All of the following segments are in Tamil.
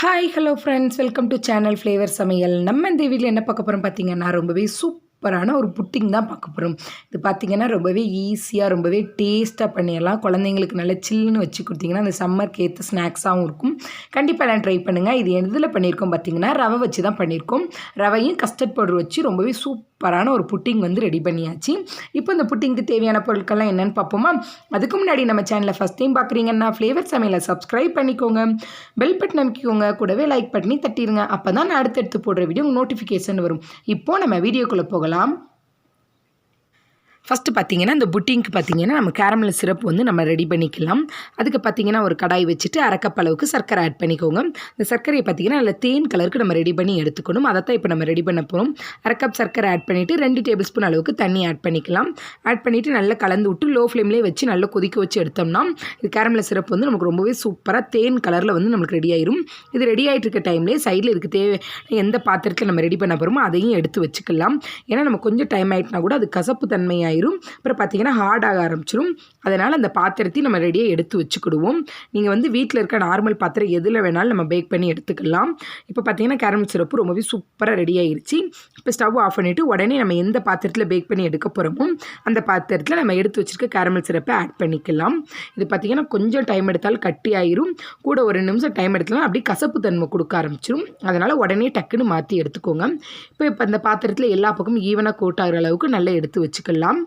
Hi hello friends, welcome to channel flavour சமையல். நம்ம இந்த வீட்டில் என்ன பார்க்க போகிறோம் பார்த்தீங்கன்னா, ரொம்பவே சூப்பரான ஒரு புட்டிங் தான் பார்க்க போகிறோம். இது பார்த்தீங்கன்னா ரொம்பவே ஈஸியாக ரொம்பவே டேஸ்ட்டாக பண்ணிடலாம். குழந்தைங்களுக்கு நல்லா சில்லுன்னு வச்சு கொடுத்தீங்கன்னா அந்த சம்மருக்கு ஏற்ற ஸ்நாக்ஸாகவும் இருக்கும். கண்டிப்பாக எல்லாம் ட்ரை பண்ணுங்கள். இது எதில் பண்ணியிருக்கோம் பார்த்தீங்கன்னா, ரவை வச்சு தான் பண்ணியிருக்கோம். ரவையும் கஸ்டர்ட் பவுடர் வச்சு ரொம்பவே சூப்பரான ஒரு புட்டிங் வந்து ரெடி பண்ணியாச்சு. இப்போ இந்த புட்டிங்க்கு தேவையான பொருட்கள்லாம் என்னென்னு பார்ப்போமா? அதுக்கு முன்னாடி நம்ம சேனலை ஃபஸ்ட் டைம் பார்க்குறீங்கன்னா ஃப்ளேவர் சமையலை சப்ஸ்கிரைப் பண்ணிக்கோங்க, பெல் பட்டன் அமைக்கிக்கோங்க, கூடவே லைக் பண்ணி தட்டிடுங்க. அப்போ தான் நான் அடுத்தடுத்து போடுற வீடியோ நோட்டிஃபிகேஷன் வரும். இப்போது நம்ம வீடியோக்குள்ளே போகலாம். ஃபஸ்ட்டு பார்த்திங்கன்னா இந்த புட்டிங்க்கு பார்த்திங்கன்னா நம்ம கேரமல் சிரப் வந்து நம்ம ரெடி பண்ணிக்கலாம். அதுக்கு பார்த்திங்கன்னா ஒரு கடாய் வச்சுட்டு அரைக்கப் அளவுக்கு சர்க்கரை ஆட் பண்ணிக்கோங்க. இந்த சர்க்கரையை பார்த்திங்கன்னா நல்ல தேன் கலருக்கு நம்ம ரெடி பண்ணி எடுத்துக்கணும். அதை தான் இப்போ நம்ம ரெடி பண்ண போகிறோம். அரைக்கப் சர்க்கரை ஆட் பண்ணிவிட்டு 2 டேபிள் ஸ்பூன் அளவுக்கு தண்ணி ஆட் பண்ணிக்கலாம். ஆட் பண்ணிவிட்டு நல்லா கலந்து விட்டு லோ ஃப்ளேம்லேயே வச்சு நல்லா கொதிக்க வச்சு எடுத்தோம்னா இது கேரமல் சிரப் வந்து நமக்கு ரொம்பவே சூப்பராக தேன் கலரில் வந்து நமக்கு ரெடி ஆயிரும். இது ரெடி ஆகிட்டு இருக்க டைம்லேயே சைடில் இதுக்கு தேவை எந்த பாத்திரத்தில் நம்ம ரெடி பண்ண போகிறோமோ அதையும் எடுத்து வச்சுக்கலாம். ஏன்னா நம்ம கொஞ்சம் டைம் ஆகிட்டுனா கூட அது கசப்பு தன்மையாக அப்புறம் பார்த்தீங்கன்னா ஹார்ட் ஆக ஆரம்பிச்சிடும். அதனால் அந்த பாத்திரத்தையும் நம்ம ரெடியாக எடுத்து வச்சுக்கிடுவோம். நீங்கள் வந்து வீட்டில் இருக்க நார்மல் பாத்திரம் எதில் வேணாலும் நம்ம பேக் பண்ணி எடுத்துக்கலாம். இப்போ பார்த்தீங்கன்னா கேரமல் சிரப்பு ரொம்பவே சூப்பராக ரெடி ஆகிருச்சு. இப்போ ஸ்டவ் ஆஃப் பண்ணிவிட்டு உடனே நம்ம எந்த பாத்திரத்தில் பேக் பண்ணி எடுக்க போகிறோமோ அந்த பாத்திரத்தில் நம்ம எடுத்து வச்சுருக்க கேரமல் சிரப்பை ஆட் பண்ணிக்கலாம். இது பார்த்திங்கன்னா கொஞ்சம் டைம் எடுத்தாலும் கட்டி ஆயிரும். கூட ஒரு 2 நிமிஷம் டைம் எடுத்தாலும் அப்படியே கசப்பு தன்மை கொடுக்க ஆரம்பிச்சிடும். அதனால் உடனே டக்குன்னு மாற்றி எடுத்துக்கோங்க. இப்போ அந்த பாத்திரத்தில் எல்லா பக்கமும் ஈவனாக கோட் ஆகிற அளவுக்கு நல்லா எடுத்து வச்சுக்கலாம்.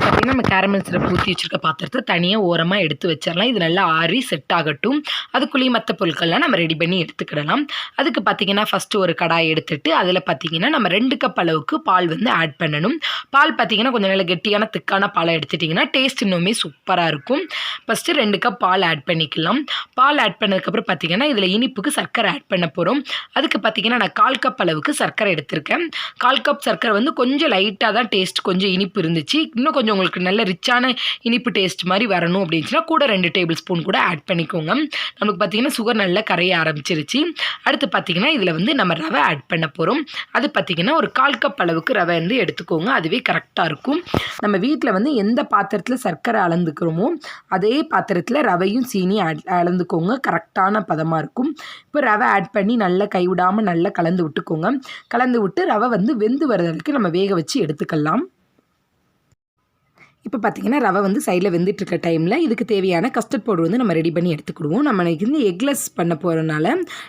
பார்த்திங்கன்னா நம்ம கேரமல் சிரப் ஊற்றி வச்சுருக்க பாத்திரத்தை தனியாக ஓரமாக எடுத்து வச்சிடலாம். இது நல்லா ஆறி செட் ஆகட்டும். அதுக்குள்ளேயும் மற்ற பொருட்கள்லாம் நம்ம ரெடி பண்ணி எடுத்துக்கிடலாம். அதுக்கு பார்த்திங்கன்னா ஃபஸ்ட்டு ஒரு கடாய் எடுத்துகிட்டு அதில் பார்த்திங்கன்னா நம்ம 2 கப் அளவுக்கு பால் வந்து ஆட் பண்ணணும். பால் பார்த்திங்கன்னா கொஞ்சம் நல்ல கெட்டியான திக்கான பாலை எடுத்துட்டிங்கன்னா டேஸ்ட் இன்னுமே சூப்பராக இருக்கும். ஃபஸ்ட்டு 2 கப் பால் ஆட் பண்ணிக்கலாம். பால் ஆட் பண்ணதுக்கப்புறம் பார்த்திங்கன்னா இதில் இனிப்புக்கு சர்க்கரை ஆட் பண்ண போகிறோம். அதுக்கு பார்த்திங்கன்னா நான் 1/4 கப் அளவுக்கு சர்க்கரை எடுத்திருக்கேன். 1/4 கப் சர்க்கரை வந்து கொஞ்சம் லைட்டாக தான் டேஸ்ட் கொஞ்சம் இனிப்பு இருந்துச்சு. இன்னும் கொஞ்சம் உங்களுக்கு நல்ல ரிச்சான இனிப்பு டேஸ்ட் மாதிரி வரணும் அப்படின்னுச்சுன்னா கூட 2 டேபிள் ஸ்பூன் கூட ஆட் பண்ணிக்கோங்க. நமக்கு பார்த்திங்கன்னா சுகர் நல்லா கரைய ஆரம்பிச்சிருச்சு. அடுத்து பார்த்திங்கன்னா இதில் வந்து நம்ம ரவை ஆட் பண்ண போகிறோம். அது பார்த்திங்கன்னா ஒரு 1/4 கப் அளவுக்கு ரவை வந்து எடுத்துக்கோங்க. அதுவே கரெக்டாக இருக்கும். நம்ம வீட்டில் வந்து எந்த பாத்திரத்தில் சர்க்கரை அளந்துக்கிறோமோ அதே பாத்திரத்தில் ரவையும் சீனி அளந்துக்கோங்க. கரெக்டான பதமாக இருக்கும். இப்போ ரவை ஆட் பண்ணி நல்லா கைவிடாமல் நல்லா கலந்து விட்டுக்கோங்க. கலந்து விட்டு ரவை வந்து வெந்து வர்றதுக்கு நம்ம வேக வச்சு எடுத்துக்கலாம். இப்போ பார்த்திங்கன்னா ரவை வந்து சைடில் வெந்துட்டுருக்க டைமில் இதுக்கு தேவையான கஸ்டர்ட் பவுடர் வந்து நம்ம ரெடி பண்ணி எடுத்துக்கிடுவோம். நம்ம வந்து எக்லெஸ் பண்ண போகிறனால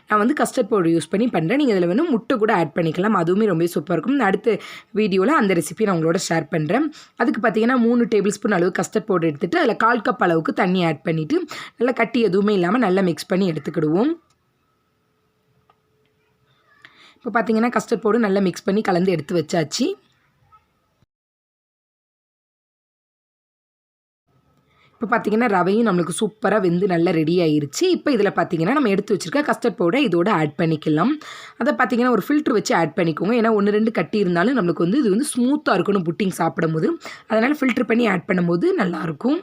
நான் வந்து கஸ்டர்ட் பவுடர் யூஸ் பண்ணி பண்ணுறேன். நீங்கள் இதில் வந்து முட்டை கூட ஆட் பண்ணிக்கலாம். அதுவுமே ரொம்ப சூப்பராக இருக்கும். அடுத்த வீடியோவில் அந்த ரெசிபி நான் உங்களோட ஷேர் பண்ணுறேன். அதுக்கு பார்த்திங்கன்னா 3 டேபிள் ஸ்பூன் அளவு கஸ்டர்ட் பவுடர் எடுத்துகிட்டு அதில் 1/4 கப் அளவுக்கு தண்ணி ஆட் பண்ணிவிட்டு நல்லா கட்டி எதுவுமே இல்லாமல் நல்லா மிக்ஸ் பண்ணி எடுத்துக்கிடுவோம். இப்போ பார்த்திங்கன்னா கஸ்டர்ட் பவுடர் நல்லா மிக்ஸ் பண்ணி கலந்து எடுத்து வச்சாச்சு. இப்போ பார்த்திங்கன்னா ரவையும் நம்மளுக்கு சூப்பராக வெந்து நல்லா ரெடி ஆகிருச்சு. இப்போ இதில் பார்த்திங்கன்னா நம்ம எடுத்து வச்சுருக்க கஸ்டர்ட் பவுடரை இதோட ஆட் பண்ணிக்கலாம். அதை பார்த்திங்கன்னா ஒரு ஃபில்ட்ரு வச்சு ஆட் பண்ணிக்கோங்க. ஏன்னா 1 2 கட்டி இருந்தாலும் நம்மளுக்கு வந்து இது வந்து ஸ்மூத்தாக இருக்கணும் புட்டிங் சாப்பிடும்போது. அதனால் ஃபில்ட்ரு பண்ணி ஆட் பண்ணும்போது நல்லாயிருக்கும்.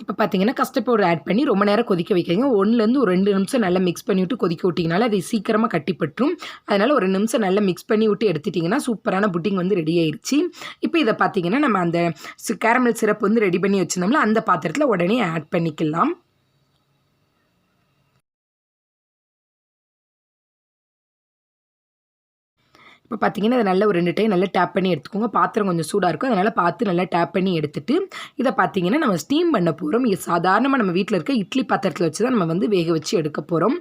இப்போ பார்த்திங்கன்னா கஸ்டர்ட் பவுடர் ஆட் பண்ணி ரொம்ப நேரம் கொதிக்க வைக்கிறீங்க. 1லேருந்து ஒரு 2 நிமிஷம் நல்லா மிக்ஸ் பண்ணி விட்டு கொதிக்க விட்டிங்கனால அது சீக்கிரமாக கட்டிப்பற்றும். அதனால் ஒரு 2 நிமிஷம் நல்லா மிக்ஸ் பண்ணி விட்டு எடுத்துட்டிங்கன்னா சூப்பரான புட்டிங் வந்து ரெடி ஆயிடுச்சு. இப்போ இதை பார்த்திங்கன்னா நம்ம அந்த கேரமல் சிரப் வந்து ரெடி பண்ணி வச்சுருந்தோம்ல அந்த பாத்திரத்தில் உடனே ஆட் பண்ணிக்கலாம். இப்போ பார்த்திங்கன்னா அதை நல்லா ஒரு 2 டைம் நல்லா டேப் பண்ணி எடுத்துக்கோங்க. பாத்திரம் கொஞ்சம் சூடாக இருக்கும். அதனால் பார்த்து நல்லா டேப் பண்ணி எடுத்துகிட்டு இதை பார்த்திங்கன்னா நம்ம ஸ்டீம் பண்ண போகிறோம். இது சாதாரணமாக நம்ம வீட்டில் இருக்க இட்லி பாத்திரத்தில் வச்சு தான் நம்ம வந்து வேக வச்சு எடுக்க போகிறோம்.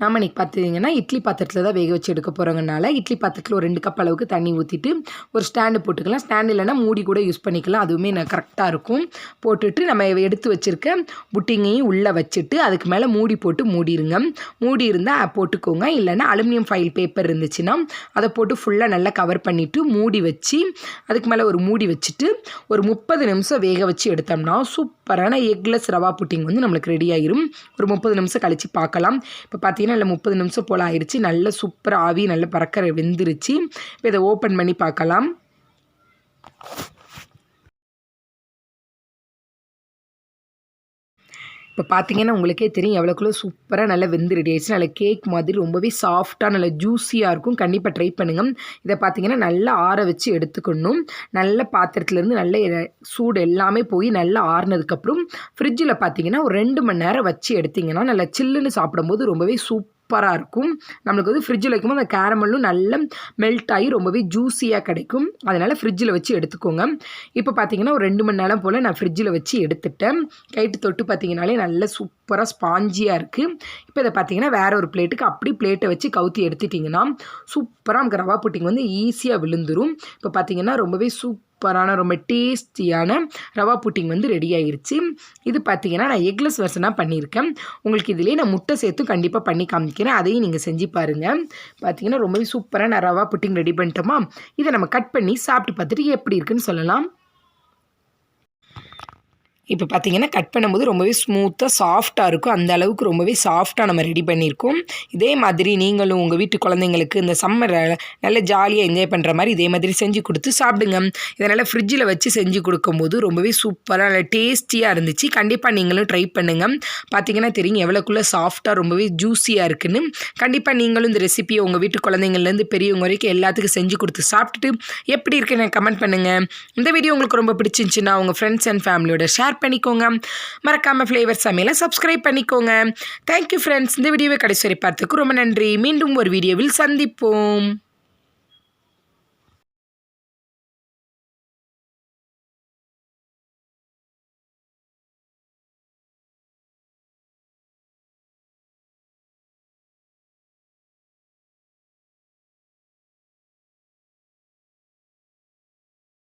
நாம் இன்றைக்கி பார்த்திங்கன்னா இட்லி பாத்திரத்தில் தான் வேக வச்சு எடுக்க போகிறோங்கனால இட்லி பாத்திரத்தில் ஒரு 2 கப் அளவுக்கு தண்ணி ஊற்றிட்டு ஒரு ஸ்டாண்டு போட்டுக்கலாம். ஸ்டாண்டு இல்லைனா மூடி கூட யூஸ் பண்ணிக்கலாம். அதுவுமே கரெக்டாக இருக்கும். போட்டுட்டு நம்ம எடுத்து வச்சுருக்க புட்டிங்கையும் உள்ளே வச்சுட்டு அதுக்கு மேலே மூடி போட்டு மூடிடுங்க. மூடி இருந்தால் போட்டுக்கோங்க. இல்லைன்னா அலுமினியம் ஃபைல் பேப்பர் இருந்துச்சுன்னா அதை போட்டு ஃபுல்லாக நல்லா கவர் பண்ணிவிட்டு மூடி வச்சு அதுக்கு மேலே ஒரு மூடி வச்சுட்டு ஒரு 30 நிமிஷம் வேக வச்சு எடுத்தோம்னா சூப்பரான எக்லெஸ் ரவா புட்டிங் வந்து நம்மளுக்கு ரெடி ஆகிரும். ஒரு 30 நிமிஷம் கழித்து பார்க்கலாம். இப்போ பார்த்திங்கன்னா இல்லை 30 நிமிஷம் போல் ஆயிடுச்சு. நல்ல சூப்பராக ஆவி நல்ல பறக்கிற வெந்துருச்சு. இப்போ இதை ஓப்பன் பண்ணி பார்க்கலாம். இப்போ பார்த்தீங்கன்னா உங்களுக்கே தெரியும் எவ்வளோக்குள்ள சூப்பராக நல்லா வெந்து ரெடி ஆயிடுச்சு. நல்லா கேக் மாதிரி ரொம்பவே சாஃப்டாக நல்லா ஜூஸியாக இருக்கும். கண்டிப்பாக ட்ரை பண்ணுங்கள். இதை பார்த்தீங்கன்னா நல்லா ஆற வச்சு எடுத்துக்கணும். நல்ல பாத்திரத்துலேருந்து நல்ல சூடு எல்லாமே போய் நல்லா ஆறுனதுக்கப்புறம் ஃப்ரிட்ஜில் பார்த்தீங்கன்னா ஒரு 2 மணி நேரம் வச்சு எடுத்திங்கன்னா நல்லா சில்லுன்னு சாப்பிடும்போது ரொம்பவே சூப்பராக இருக்கும். நம்மளுக்கு வந்து ஃப்ரிட்ஜில் வைக்கும்போது அந்த கேரமலும் நல்லா மெல்ட் ஆகி ரொம்பவே ஜூஸியாக கிடைக்கும். அதனால் ஃப்ரிட்ஜில் வச்சு எடுத்துக்கோங்க. இப்போ பார்த்தீங்கன்னா ஒரு 2 மணி நேரம் போல் நான் ஃப்ரிட்ஜில் வச்சு எடுத்துட்டேன். கைட்டு தொட்டு பார்த்தீங்கன்னாலே நல்ல சூப்பராக ஸ்பாஞ்சியாக இருக்குது. இப்போ இதை பார்த்தீங்கன்னா வேறு ஒரு பிளேட்டுக்கு அப்படி பிளேட்டை வச்சு கவுத்தி எடுத்துட்டிங்கன்னா சூப்பராக நமக்கு ரவா புட்டிங் வந்து ஈஸியாக விழுந்துடும். இப்போ பார்த்தீங்கன்னா ரொம்பவே சூப்பரான ரொம்ப டேஸ்டியான ரவா புட்டிங் வந்து ரெடி ஆகிருச்சு. இது பார்த்தீங்கன்னா நான் எக்லெஸ் வெர்ஷனாக பண்ணியிருக்கேன். உங்களுக்கு இதிலே நான் முட்டை சேர்த்து கண்டிப்பாக பண்ணி காமிக்கிறேன். அதையும் நீங்கள் செஞ்சு பாருங்கள். பார்த்தீங்கன்னா ரொம்பவே சூப்பராக நான் ரவா புட்டிங் ரெடி பண்ணிட்டோமா. இதை நம்ம கட் பண்ணி சாப்பிட்டு பார்த்துட்டு எப்படி இருக்குன்னு சொல்லலாம். இப்போ பார்த்தீங்கன்னா கட் பண்ணும்போது ரொம்பவே ஸ்மூத்தாக சாஃப்டாக இருக்கும். அந்த அளவுக்கு ரொம்பவே சாஃப்டாக நம்ம ரெடி பண்ணியிருக்கோம். இதே மாதிரி நீங்களும் உங்கள் வீட்டு குழந்தைங்களுக்கு இந்த சம்மரை நல்ல ஜாலியாக என்ஜாய் பண்ணுற மாதிரி இதே மாதிரி செஞ்சு கொடுத்து சாப்பிடுங்க. இதனால் ஃப்ரிட்ஜில் வச்சு செஞ்சு கொடுக்கும்போது ரொம்பவே சூப்பராக நல்ல டேஸ்டியாக இருந்துச்சு. கண்டிப்பாக நீங்களும் ட்ரை பண்ணுங்கள். பார்த்தீங்கன்னா தெரியும் எவ்வளோக்குள்ளே சாஃப்டாக ரொம்பவே ஜூஸியாக இருக்குன்னு. கண்டிப்பாக நீங்களும் இந்த ரெசிபியை உங்கள் வீட்டு குழந்தைங்கள்லேருந்து பெரியவங்க வரைக்கும் எல்லாத்துக்கும் செஞ்சு கொடுத்து சாப்பிட்டுட்டு எப்படி இருக்குன்னு கமெண்ட் பண்ணுங்கள். இந்த வீடியோ உங்களுக்கு ரொம்ப பிடிச்சிருந்துச்சுன்னா உங்கள் ஃப்ரெண்ட்ஸ் அண்ட் ஃபேமிலியோட ஷேர் பண்ணிக்கோங்க. மறக்காம ஃப்ளேவர் சமையலை சப்ஸ்கிரைப் பண்ணிக்கோங்க. Thank you friends. இந்த வீடியோவை கடைசி வரை பார்த்ததுக்கு ரொம்ப நன்றி. மீண்டும் ஒரு வீடியோவில் சந்திப்போம்.